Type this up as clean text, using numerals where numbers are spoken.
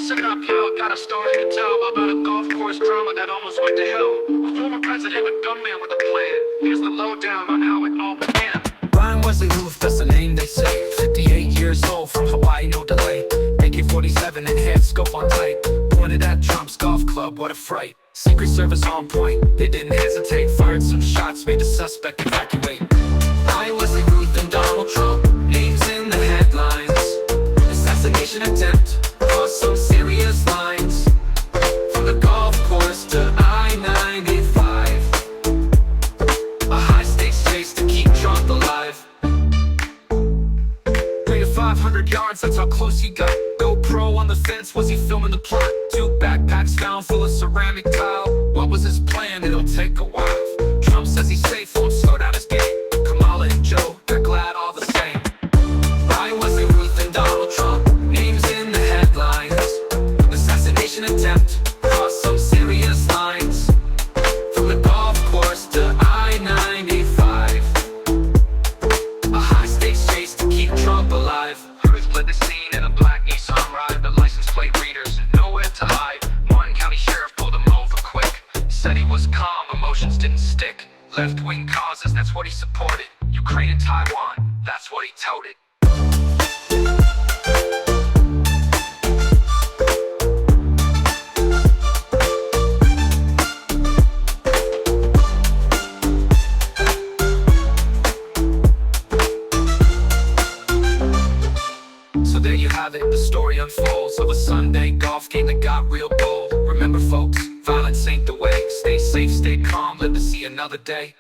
Listen up, yo, got a story to tell about a golf course drama that almost went to hell. A former president, a gunman with a plan. Here's the lowdown on how it all began. Wesley Routh, that's the name they say. 58 years old, from Hawaii, no delay. AK-47 enhanced scope on tight. Pointed at Trump's golf club, what a fright. Secret Service on point, they didn't hesitate. Fired some shots, made the suspect evacuate. Wesley Routh and Donald Trump, names in the headlines. Assassination attempt, crossed some serious lines. From the golf course to I-95, a high-stakes chase to keep Trump alive. 3 to 500 yards, that's how close he got. GoPro on the fence, was he filming the plot? 2 backpacks found full of ceramic tile. What was his plan? It'll take a while. Trump says he's safe, won't slow down his game. Kamala and Joe, they're glad all the same. Wesley Routh and Donald Trump, names in the headlines. Assassination attempt, crossed some serious lines. From the golf course to I-95, a high-stakes chase to keep Trump alive. Routh led the scene in a black Nissan ride. The license plate readers, nowhere to hide. Martin County Sheriff pulled him over quick. Said he was calm, emotions didn't stick. Left-wing causes, that's what he supported. Ukraine and Taiwan, that's what he touted. So there you have it, the story unfolds of a Sunday golf game that got real bold. Remember folks, violence ain't the way. Stay safe, stay calm, live to see another day.